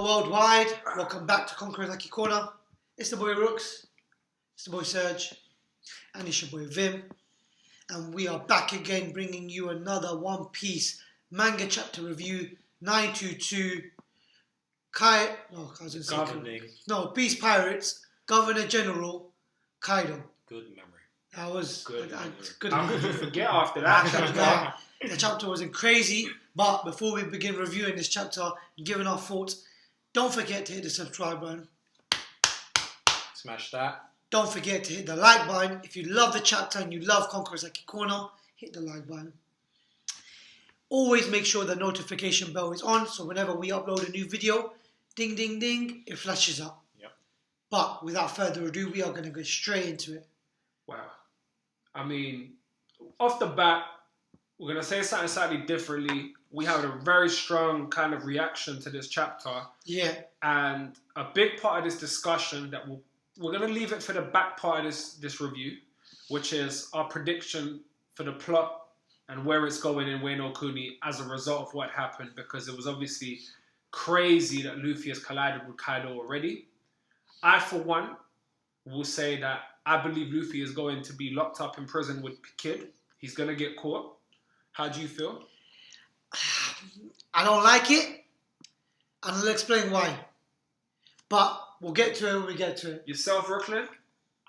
worldwide, welcome back to Haki Corner. It's the boy Rooks, it's the boy Serge, and it's your boy Vim. And we are back again bringing you another One Piece manga chapter review, 922, Peace Pirates, Governor General, Kaido. Good memory. That was good. How could you forget after that? The chapter wasn't crazy, but before we begin reviewing this chapter and giving our thoughts, don't forget to hit the subscribe button. Smash that. Don't forget to hit the like button. If you love the chapter and you love Haki Corner, hit the like button. Always make sure the notification bell is on, so whenever we upload a new video, ding, ding, ding, it flashes up. Yep. But without further ado, we are going to go straight into it. Wow. I mean, off the bat, we're going to say something slightly differently. We have a very strong kind of reaction to this chapter. Yeah. And a big part of this discussion that we're going to leave it for the back part of this review, which is our prediction for the plot and where it's going in Wano Kuni as a result of what happened, because it was obviously crazy that Luffy has collided with Kaido already. I, for one, will say that I believe Luffy is going to be locked up in prison with Kid. He's going to get caught. How do you feel? I don't like it, and I'll explain why. But we'll get to it when we get to it. Yourself, Brooklyn?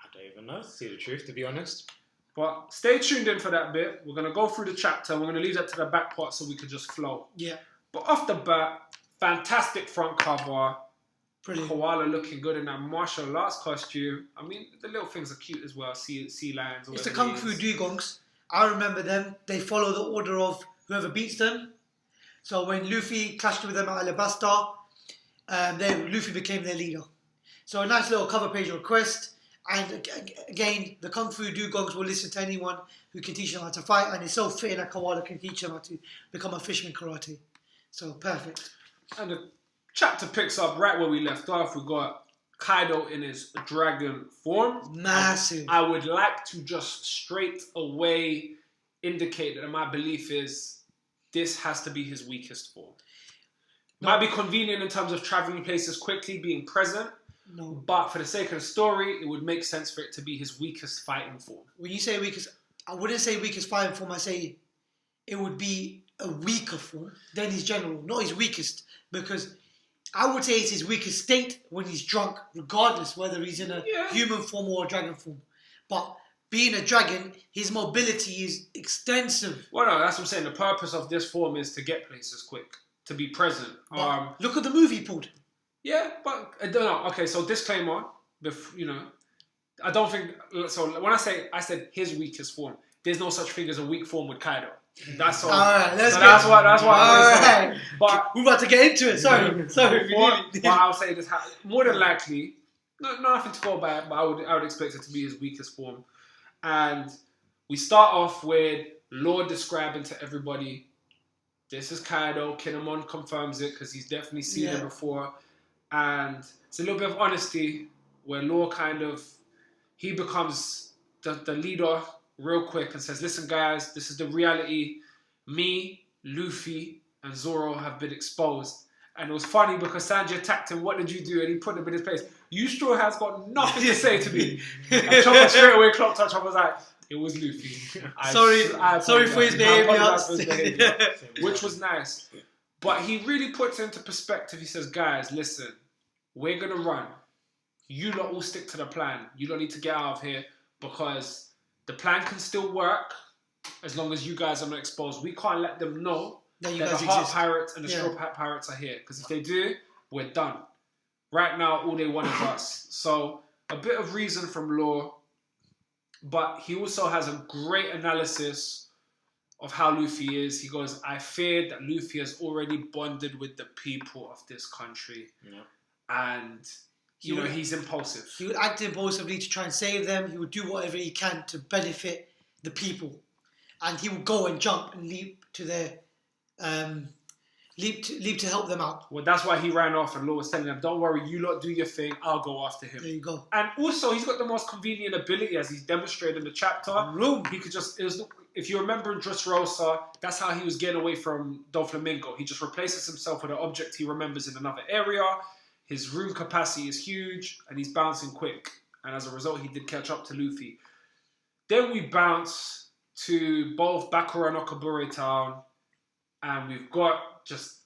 I don't even know, to see the truth, to be honest. But stay tuned in for that bit. We're going to go through the chapter. We're going to leave that to the back part so we can just flow. Yeah. But off the bat, fantastic front cover. Brilliant. Koala looking good in that martial arts costume. I mean, the little things are cute as well. Sea lions. It's the Kung Fu Dugongs. I remember them. They follow the order of whoever beats them. So when Luffy clashed with them at Alabasta, Luffy became their leader. So a nice little cover page request. And again, the Kung Fu Dugongs will listen to anyone who can teach them how to fight. And it's so fitting that Koala can teach them how to become a fisherman karate. So perfect. And the chapter picks up right where we left off. We got Kaido in his dragon form. Massive. I would like to just straight away indicate that my belief is this has to be his weakest form. No. Might be convenient in terms of traveling places quickly, being present. No. But for the sake of the story, it would make sense for it to be his weakest fighting form. When you say weakest, I wouldn't say weakest fighting form. I say it would be a weaker form than his general, not his weakest. Because I would say it's his weakest state when he's drunk, regardless whether he's in a human form or a dragon form. But being a dragon, his mobility is extensive. Well, no, that's what I'm saying. The purpose of this form is to get places quick, to be present. Look at the move he pulled. Yeah, but I don't know. Okay, so disclaimer, I don't think, so when I said his weakest form, there's no such thing as a weak form with Kaido. That's all. Alright, let's go. That's why I'm going to say. But we're about to get into it. Sorry. But I'll say this, more than likely, nothing to go by, but I would expect it to be his weakest form. And we start off with Lord describing to everybody, this is Kaido. Kinemon confirms it because he's definitely seen him before. And it's a little bit of honesty where Law he becomes the leader real quick and says, listen guys, this is the reality. Me, Luffy, and Zoro have been exposed. And it was funny because Sanji attacked him, what did you do? And he put him in his place. You straw has got nothing to say to me. And Chopper straight away clocked on. Chopper was like, it was Luffy. Sorry for his behaviour. Which was nice. But he really puts into perspective. He says, guys, listen, we're going to run. You lot all stick to the plan. You don't need to get out of here because the plan can still work as long as you guys are not exposed. We can't let them know that the Heart Pirates and the Straw Hat Pirates are here. Because if they do, we're done. Right now, all they want is us. So, a bit of reason from Law. But he also has a great analysis of how Luffy is. He goes, I feared that Luffy has already bonded with the people of this country. Yeah. And, he's impulsive. He would act impulsively to try and save them. He would do whatever he can to benefit the people. And he would go and jump and leap to their leap to help them out. Well, that's why he ran off, and Law was telling them, "Don't worry, you lot do your thing. I'll go after him." There you go. And also, he's got the most convenient ability, as he's demonstrated in the chapter. He could just, if you remember in Dressrosa, that's how he was getting away from Doflamingo. He just replaces himself with an object he remembers in another area. His room capacity is huge, and he's bouncing quick. And as a result, he did catch up to Luffy. Then we bounce to both Bakura and Okabure Town, and we've got just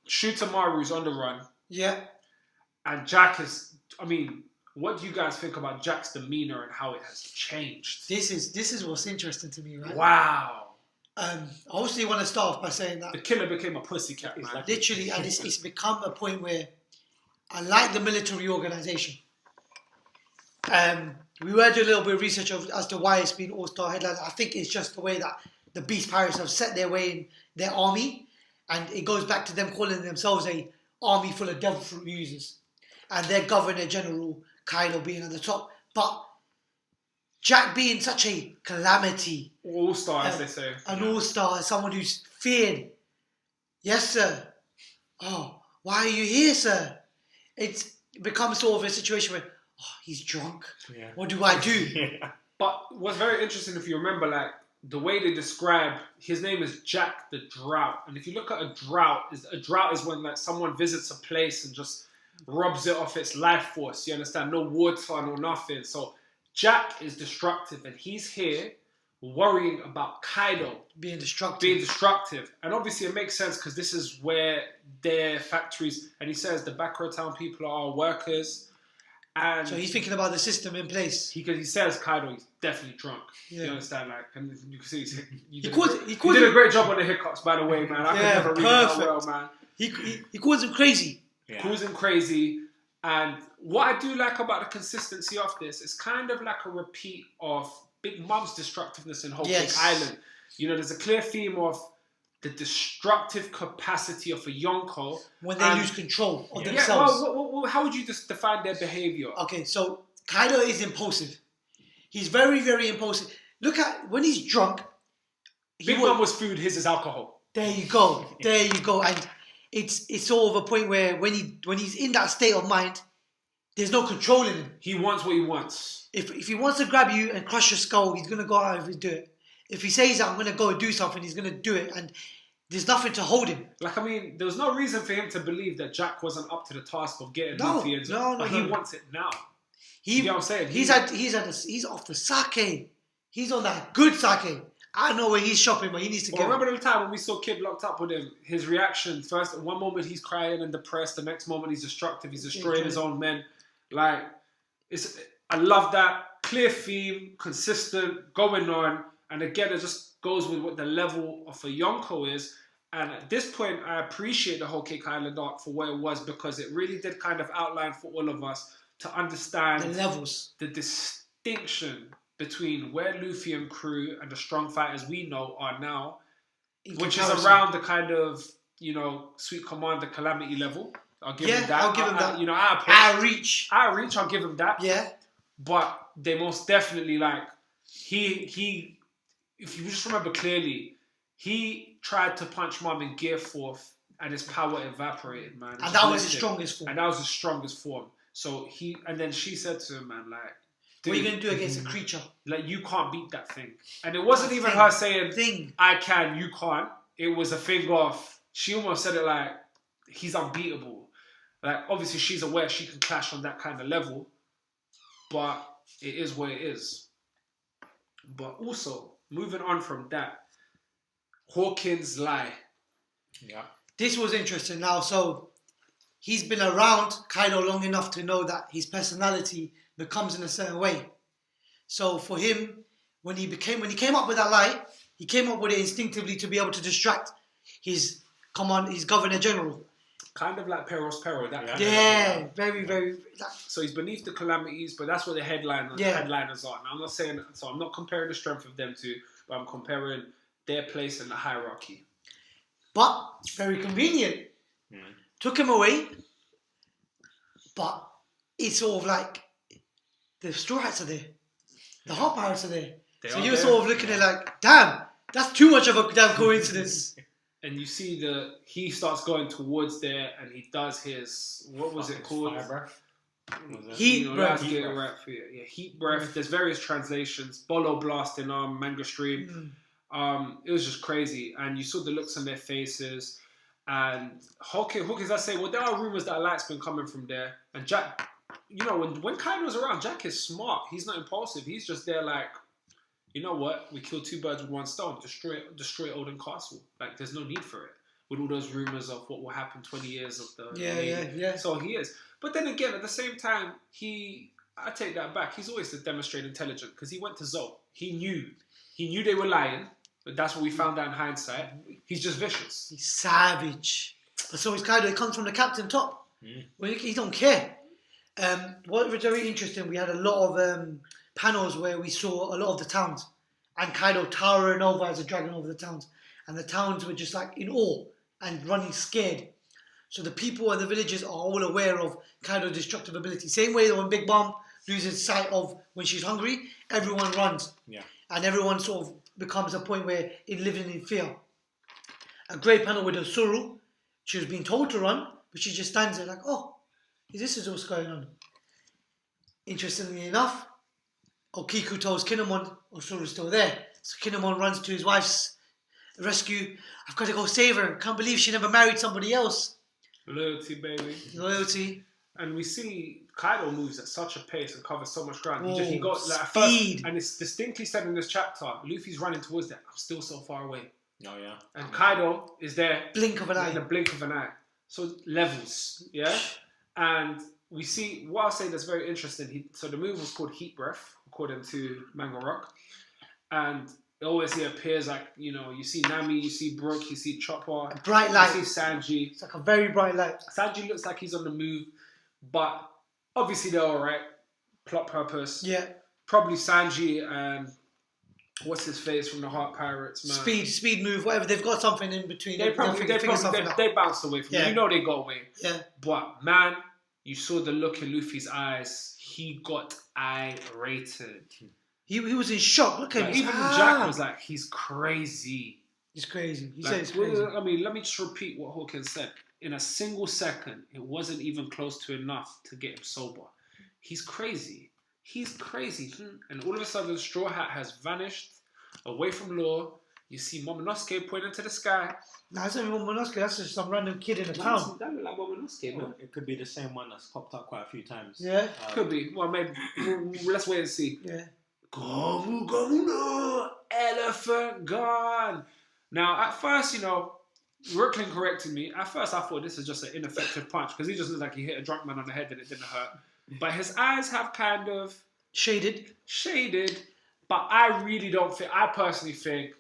Shutamaru's on the run. Yeah. And Jack is, I mean, what do you guys think about Jack's demeanor and how it has changed? This is what's interesting to me, right? Wow. I obviously want to start off by saying that The killer became a pussycat, man. literally, and it's become a point where I like the military organization. We were doing a little bit of research as to why it's been all-star headlines. I think it's just the way that the Beast Pirates have set their way in their army, and it goes back to them calling themselves a army full of devil fruit users, and their Governor General Kaido being at the top. But Jack being such a calamity, All-star, as they say. an all-star, someone who's feared. Yes, sir. Oh, why are you here, sir? It's become sort of a situation where, oh, he's drunk. Yeah. What do I do? Yeah. But what's very interesting, if you remember, like, the way they describe, his name is Jack the Drought. And if you look at a drought is when, like, someone visits a place and just rubs it off its life force. You understand? No water, no nothing. So Jack is destructive, and he's here worrying about Kaido Being destructive. And obviously it makes sense because this is where their factories, and he says the Bakura Town people are our workers. And So he's thinking about the system in place. he says Kaido, he's definitely drunk. Yeah. You understand? Like, and you can see you He did, calls you did a great job on the hiccups, by the way, man. I Yeah, could never read that perfect. well, man. He calls him crazy. Yeah. Calls him crazy. And what I do like about the consistency of this is kind of like a repeat of Big Mom's destructiveness in Whole Yes. Cake Island. You know, there's a clear theme of the destructive capacity of a Yonko. When they And- lose control of Yeah, themselves. well, how would you just define their behavior? Okay, so Kaido is impulsive. He's very, very impulsive. Look at when he's drunk. Big Mom was food, his is alcohol. There you go. There you go. And it's sort of a point where when he's in that state of mind, there's no controlling him. He wants what he wants. If he wants to grab you and crush your skull, he's gonna go out and do it. If he says I'm gonna go do something, he's gonna do it, and there's nothing to hold him. Like, I mean, there was no reason for him to believe that Jack wasn't up to the task of getting No, Luffy. But he wants it now. He, You know what I'm saying? He's off the sake. He's on that good sake. I don't know where he's shopping, but he needs to Well, get. remember the time when we saw Kid locked up with him? His reaction first, at one moment he's crying and depressed, the next moment he's destructive, he's destroying his own men. Like, I love that clear theme, consistent, going on, and again it just goes with what the level of a Yonko is. And at this point, I appreciate the whole Cake Island arc for what it was, because it really did kind of outline for all of us to understand the levels, the distinction between where Luffy and crew and the strong fighters we know are now, which is around the kind of, you know, Sweet Commander Calamity level. I'll give him that. I'll give him that. You know, Out reach. I'll give him that. Yeah. But they most definitely, like, he if you just remember clearly, he tried to punch Mom in Gear 4th and his power evaporated, man. And that was his strongest form. And that was his strongest form. So and then she said to him, man, like, What are you dude, going to do against a creature? like, you can't beat that thing. And it wasn't even Thing. her saying, Thing. I can, you can't. It was a thing of, she almost said it like, he's unbeatable. Like, obviously she's aware she can clash on that kind of level, but it is what it is. But also, moving on from that, Hawkins' lie. Yeah. This was interesting now. So he's been around Kaido long enough to know that his personality becomes in a certain way. So for him, when he came up with that lie, he came up with it instinctively to be able to distract his Governor General. Kind of like Perros Pero. That kind Yeah, very, very. So he's beneath the calamities, but that's what the headliners are. Now, I'm not saying, so I'm not comparing the strength of them two, but I'm comparing their place in the hierarchy. But very convenient. Took him away. But it's sort of like the Straw Hats are there. The Hot Pirates are there. So you're sort of looking at it like, damn, that's too much of a damn coincidence. and you see he starts going towards there, and he does his what was it called? Fire breath. Heat breath. Heat breath. There's various translations. Bolo blast in our manga stream. It was just crazy, and you saw the looks on their faces. And Hawkins, I say, well, there are rumors that a light's been coming from there. And Jack, you know, when Kaido's around, Jack is smart. He's not impulsive. He's just there like, you know what? We killed 2 birds with 1 stone. Destroy Olden Castle. Like, there's no need for it. With all those rumors of what will happen 20 years of the... Yeah. So he is. But then again, at the same time, I take that back. He's always to demonstrate intelligence because he went to Zoe. He knew they were lying. But that's what we found out in hindsight. He's just vicious. He's savage. But so is Kaido. He comes from the captain top. Well, he don't care. What was very interesting, we had a lot of panels where we saw a lot of the towns. And Kaido towering over as a dragon over the towns. And the towns were just like in awe and running scared. So the people and the villagers are all aware of Kaido's destructive ability. Same way that when Big Mom loses sight of when she's hungry, everyone runs. Yeah. And everyone sort of becomes a point where in living in fear. A great panel with Osuru. She was being told to run, but she just stands there like, oh, this is what's going on. Interestingly enough, Okiku tells Kinemon Osuru's still there. So Kinemon runs to his wife's rescue. I've got to go save her. Can't believe she never married somebody else. Loyalty, baby. Loyalty. And we see Kaido moves at such a pace and covers so much ground. He got like speed. First, and it's distinctly said in this chapter, Luffy's running towards that. I'm still so far away. Oh yeah. And Kaido is there. Blink of an eye. In the blink of an eye. So levels, yeah. And we see what I'll say that's very interesting. So the move was called Heat Breath, according to Manga Rock. And always he appears like, you know, you see Nami, you see Brook, you see Chopper, a bright light. You see Sanji. It's like a very bright light. Sanji looks like he's on the move, but obviously they're alright. Plot purpose. Yeah. Probably Sanji and what's his face from the Heart Pirates, man. Speed move, whatever. They've got something in between. They bounced away from it. You know they got away. Yeah. But man, you saw the look in Luffy's eyes. He got irated. He was in shock. Look at him. Even Jack was like, he's crazy. He's crazy. He like, said he's crazy. I mean, let me just repeat what Hawkins said. In a single second, it wasn't even close to enough to get him sober. He's crazy. He's crazy. And all of a sudden, Straw Hat has vanished away from Law. You see Momonosuke pointing to the sky. Nah, that's not even Momonosuke. That's just some random kid in the town. That look like Momonosuke, man. It could be the same one that's popped up quite a few times. Yeah. Could be. Well, maybe. Let's wait and see. Yeah. Gomu Gomu no! Elephant gone! Now, at first, you know, Brooklyn corrected me. At first, I thought this is just an ineffective punch because he just looks like he hit a drunk man on the head and it didn't hurt. But his eyes have kind of... Shaded. But I really don't think... I personally think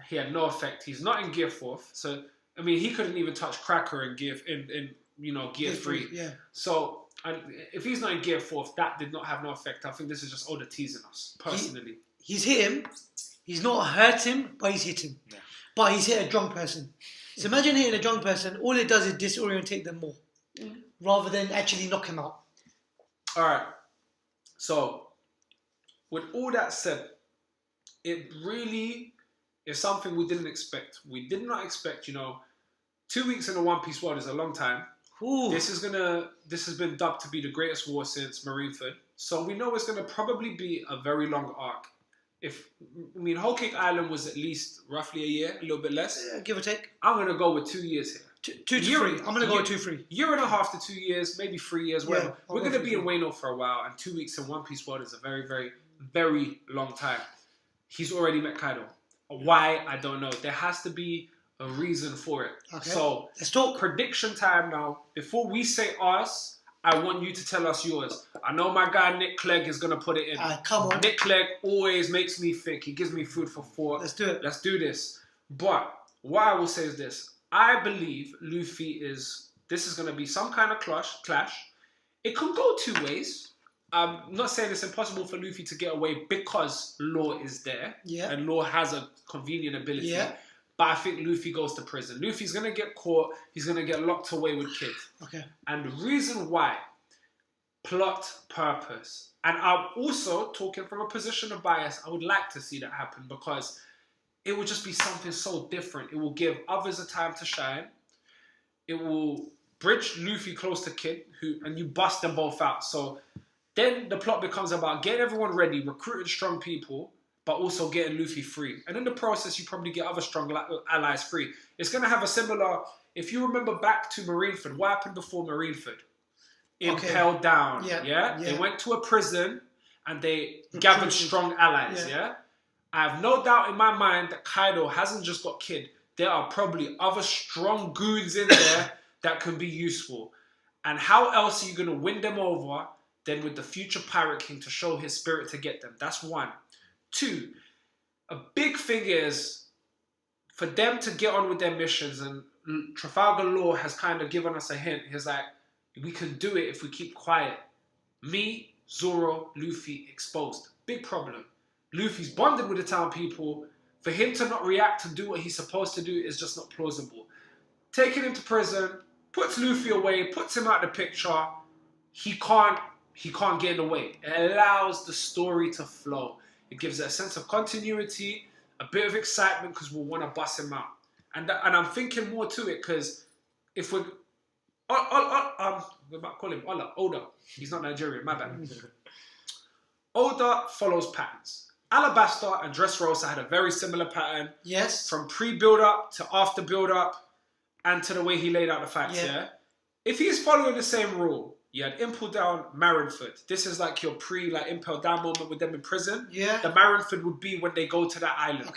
he had no effect. He's not in Gear 4th. So, I mean, he couldn't even touch Cracker in Gear 3. Yeah. So... And if he's not in Gear 4th, that did not have no effect. I think this is just Oda teasing us, personally. He's hit him. He's not hurt him, but he's hit him. Yeah. But he's hit a drunk person. So imagine hitting a drunk person. All it does is disorientate them more. Rather than actually knock him out. All right. So, with all that said, it really is something we didn't expect. We did not expect, 2 weeks in the One Piece world is a long time. Ooh. This has been dubbed to be the greatest war since Marineford. So we know it's going to probably be a very long arc. Whole Cake Island was at least roughly a year, a little bit less. Yeah, give or take. I'm going to go with 2 years here. Two to three. I'm going to go with 2-3. Year and a half to 2 years, maybe 3 years, whatever. We're going to be in Wano for a while, and 2 weeks in One Piece world is a very, very, very long time. He's already met Kaido. Why? I don't know. There has to be a reason for it. Okay. So let's talk prediction time now. Before we say ours, I want you to tell us yours. I know my guy Nick Clegg is gonna put it in. Come on. Nick Clegg always makes me think. He gives me food for thought. Let's do it. Let's do this. But what I will say is this: I believe Luffy this is gonna be some kind of clash. It could go 2 ways. I'm not saying it's impossible for Luffy to get away because Law is there. Yeah. And Law has a convenient ability. Yeah. But I think Luffy goes to prison. Luffy's going to get caught. He's going to get locked away with Kid. Okay. And the reason why, plot purpose. And I'm also talking from a position of bias. I would like to see that happen because it will just be something so different. It will give others a time to shine. It will bridge Luffy close to Kid, and you bust them both out. So then the plot becomes about getting everyone ready, recruiting strong people, but also getting Luffy free. And in the process, you probably get other strong allies free. It's going to have a similar... If you remember back to Marineford, what happened before Marineford? Impelled down, yeah? They went to a prison and they gathered strong allies, yeah? I have no doubt in my mind that Kaido hasn't just got Kid. There are probably other strong goons in there that can be useful. And how else are you going to win them over than with the future Pirate King to show his spirit to get them? That's one. Two, a big thing is for them to get on with their missions, and Trafalgar Law has kind of given us a hint. He's like, we can do it if we keep quiet. Me, Zoro, Luffy exposed. Big problem. Luffy's bonded with the town people. For him to not react and do what he's supposed to do is just not plausible. Taking him to prison, puts Luffy away, puts him out of the picture. He can't get in the way. It allows the story to flow. It gives it a sense of continuity, a bit of excitement because we'll want to bust him out. And I'm thinking more to it because if we might call him Oda. He's not Nigerian, my bad. Oda follows patterns. Alabasta and Dressrosa had a very similar pattern. Yes. From pre-build-up to after build-up and to the way he laid out the facts, yeah? If he's following the same rule, you had Impel Down, Marineford. This is like your Impel Down moment with them in prison. Yeah. The Marineford would be when they go to that island.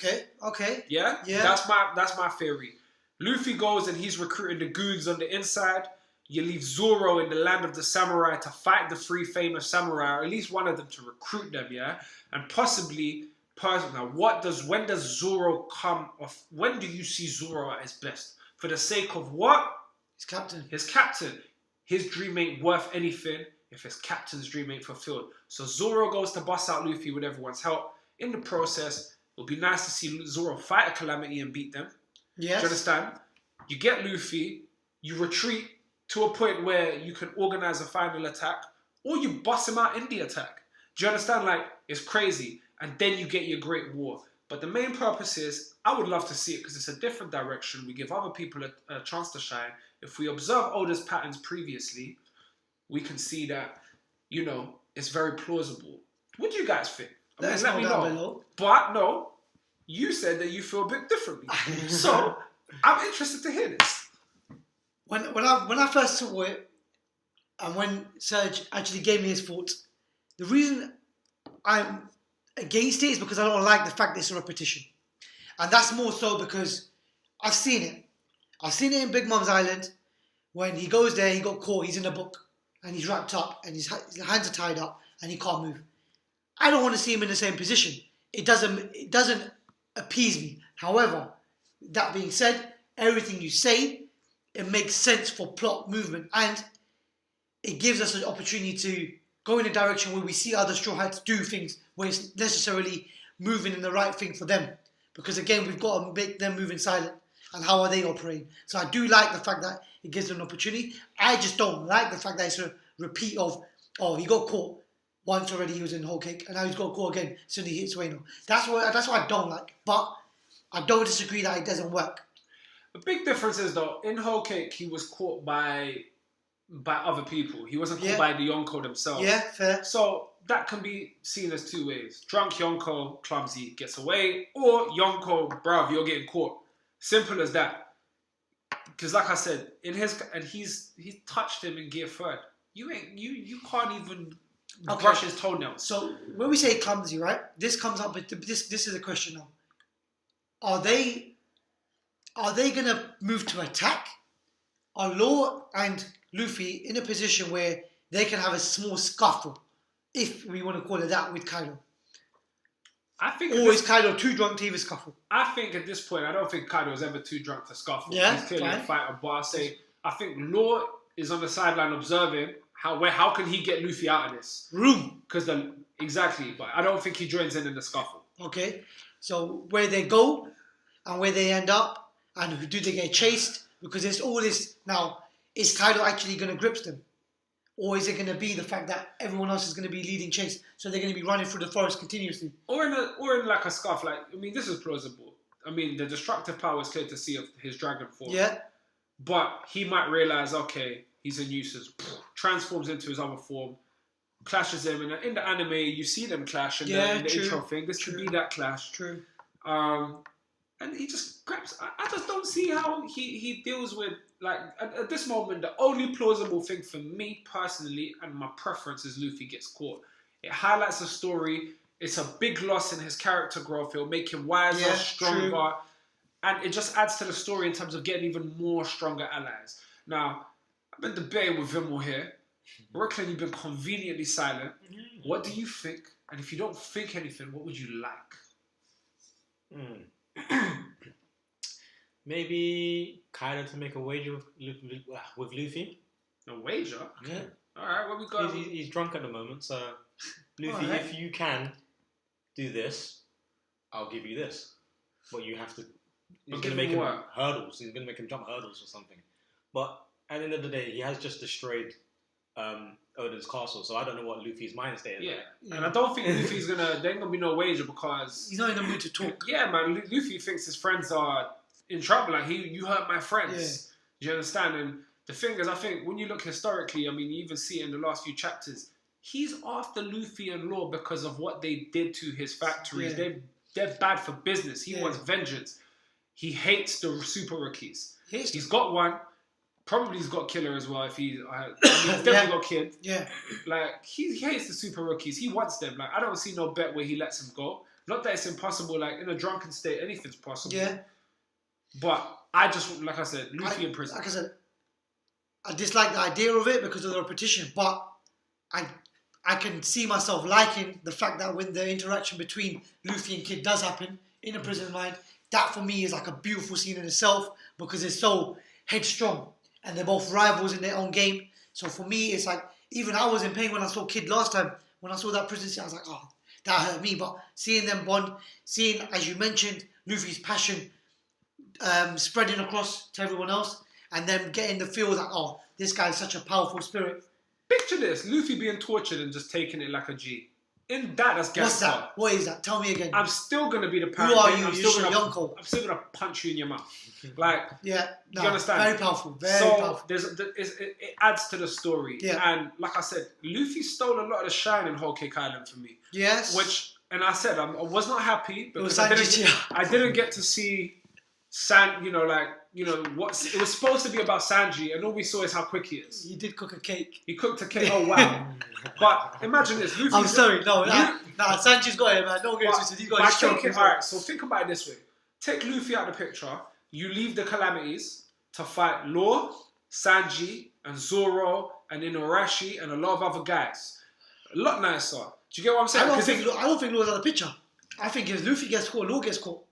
Okay. Yeah? That's my theory. Luffy goes and he's recruiting the goons on the inside. You leave Zoro in the land of the samurai to fight the three famous samurai, or at least one of them to recruit them, yeah? And possibly, now when does Zoro come off? When do you see Zoro at his best? For the sake of what? His captain. His captain. His dream ain't worth anything if his captain's dream ain't fulfilled. So Zoro goes to bust out Luffy with everyone's help. In the process, it'll be nice to see Zoro fight a Calamity and beat them. Yes. Do you understand? You get Luffy, you retreat to a point where you can organize a final attack, or you bust him out in the attack. Do you understand? Like, it's crazy. And then you get your great war. But the main purpose is, I would love to see it because it's a different direction. We give other people a chance to shine. If we observe Oda's patterns previously, we can see that, it's very plausible. What do you guys think? Let me know. Below. But no, you said that you feel a bit differently. So, I'm interested to hear this. When I first saw it, and when Serge actually gave me his thoughts, the reason I'm against it is because I don't like the fact that it's a repetition. And that's more so because I've seen it. I've seen it in Big Mom's Island. When he goes there, he got caught, he's in a book, and he's wrapped up, and his hands are tied up, and he can't move. I don't want to see him in the same position. It doesn't appease me. However, that being said, everything you say, it makes sense for plot movement, and it gives us an opportunity to go in a direction where we see other Straw Hats do things where it's necessarily moving in the right thing for them. Because again, we've got to make them move in silent. And how are they operating? So I do like the fact that it gives them an opportunity. I just don't like the fact that it's a repeat of, he got caught once already, he was in Whole Cake, and now he's got caught again as soon as he hits Wano. That's what I don't like. But I don't disagree that it doesn't work. The big difference is, though, in Whole Cake, he was caught by other people. He wasn't caught by the Yonko themselves. Yeah, fair. So that can be seen as two ways. Drunk Yonko, clumsy, gets away, or Yonko, bruv, you're getting caught. Simple as that. Because like I said, he touched him in Gear 3rd. You can't even brush his toenails. So when we say clumsy, right? This comes up with this is a question now. Are they gonna move to attack? Are Law and Luffy in a position where they can have a small scuffle, if we want to call it that, with Kaido? Or is Kaido too drunk to even scuffle? I think at this point, I don't think Kaido is ever too drunk to scuffle. Yeah, he's clearly a fighter, but I think Law is on the sideline observing how can he get Luffy out of this room. Exactly, but I don't think he joins in the scuffle. Okay, so where they go and where they end up, and do they get chased? Because there's all this now. Is Kaido actually going to grip them? Or is it going to be the fact that everyone else is going to be leading chase, so they're going to be running through the forest continuously? Or in like a scuff, this is plausible. I mean, the destructive power is clear to see of his dragon form. Yeah. But he might realize, okay, he's a nuisance. Transforms into his other form, clashes him, and in the anime you see them clash in the intro thing. This could be that clash. True. And he just grabs. I just don't see how he deals with, like, at this moment, the only plausible thing for me personally and my preference is Luffy gets caught. It highlights the story. It's a big loss in his character growth. It'll make him wiser, stronger. True. And it just adds to the story in terms of getting even more stronger allies. Now, I've been debating with Vimmel here. Brooklyn, you've been conveniently silent. What do you think? And if you don't think anything, what would you like? Maybe Kaido to make a wager with Luffy. A wager? Yeah. Alright, what we got? He's drunk at the moment, so Luffy, if you can do this, I'll give you this. But you have to... He's going to make him hurdles. He's going to make him jump hurdles or something. But at the end of the day, he has just destroyed Oden's castle, so I don't know what Luffy's mind state is. Yeah, and I don't think Luffy's going to... There ain't going to be no wager because... He's not in the mood to talk. Yeah, man. Luffy thinks his friends are in trouble. Like, you hurt my friends. Yeah. Do you understand? And the thing is, I think when you look historically, I mean, you even see it in the last few chapters, he's after Luffy and Law because of what they did to his factories. Yeah. They're bad for business. He wants vengeance. He hates the super rookies. He's got one. Probably he's got Killer as well. If he's definitely got Kid. Yeah. Like, he hates the super rookies. He wants them. Like, I don't see no bet where he lets them go. Not that it's impossible. Like, in a drunken state, anything's possible. Yeah. But I just, like I said, Luffy in prison. Like I said, I dislike the idea of it because of the repetition. But I can see myself liking the fact that when the interaction between Luffy and Kid does happen in a prison mind, that for me is like a beautiful scene in itself because it's so headstrong and they're both rivals in their own game. So for me, it's like, even I was in pain when I saw Kid last time. When I saw that prison scene, I was like, oh, that hurt me. But seeing them bond, seeing, as you mentioned, Luffy's passion spreading across to everyone else and then getting the feel that, oh, this guy is such a powerful spirit. Picture this, Luffy being tortured and just taking it like a G. In that's gangster. What's that? What is that? Tell me again. I'm still going to be the parent. Who are you? I'm still going to punch you in your mouth. Like, yeah, no, you understand? Very powerful. Very powerful. It adds to the story. Yeah. And like I said, Luffy stole a lot of the shine in Whole Cake Island for me. Yes. And I said, I was not happy because I didn't get to see what it was supposed to be about Sanji, and all we saw is how quick he is. He did cook a cake. He cooked a cake. Oh wow! But imagine this. I'm sorry, Sanji's got it, man. Don't get twisted. He's got his stroke. Alright, so think about it this way: take Luffy out of the picture. You leave the calamities to fight Law, Sanji, and Zoro, and Inuarashi, and a lot of other guys. A lot nicer. Do you get what I'm saying? I don't think Law's out of the picture. I think if Luffy gets caught, Law gets caught.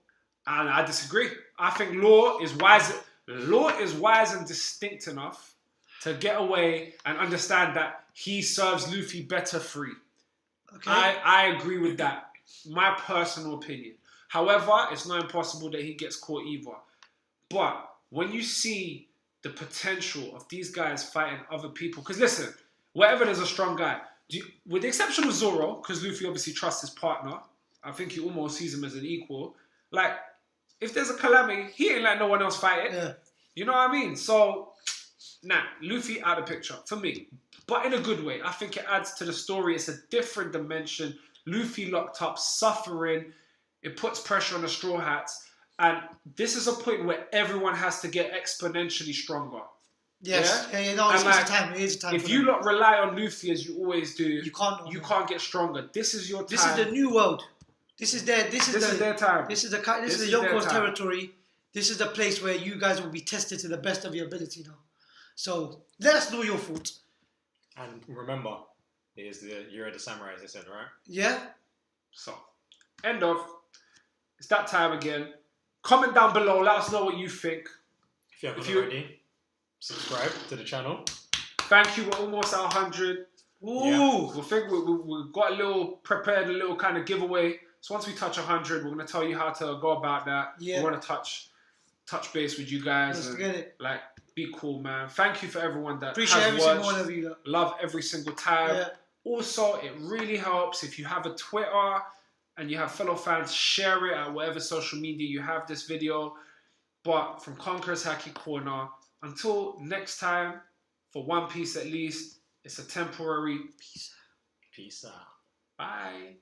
And I disagree. I think Law is wise. Law is wise and distinct enough to get away and understand that he serves Luffy better free. Okay. I agree with that. My personal opinion. However, it's not impossible that he gets caught either. But when you see the potential of these guys fighting other people, because listen, wherever there's a strong guy, with the exception of Zoro, because Luffy obviously trusts his partner, I think he almost sees him as an equal. Like, if there's a calamity, he ain't letting no one else fight it. Yeah. You know what I mean? So, Luffy out of the picture for me. But in a good way. I think it adds to the story. It's a different dimension. Luffy locked up, suffering. It puts pressure on the Straw Hats. And this is a point where everyone has to get exponentially stronger. Yes. Yeah, no, it's a time. It is a time. If you lot rely on Luffy as you always do, you can't get stronger. This is your time. This is the new world. This is their time. This is the Yonkos territory. This is the place where you guys will be tested to the best of your ability now. So let us know your thoughts. And remember, it is the Year of the Samurai, as I said, right? Yeah. So, end of. It's that time again. Comment down below. Let us know what you think. If you haven't already, subscribe to the channel. Thank you. We're almost at 100. Ooh. Yeah. We've got prepared a little kind of giveaway. So once we touch 100, we're going to tell you how to go about that. Yeah. We want to touch base with you guys. Let's get it. Like, be cool, man. Thank you for everyone that appreciate has every watched. Single one of you. Love every single time. Yeah. Also, it really helps if you have a Twitter and you have fellow fans, share it at whatever social media you have this video. But from Conqueror's Haki Corner, until next time, for One Piece at least, it's a temporary Peace out. Bye.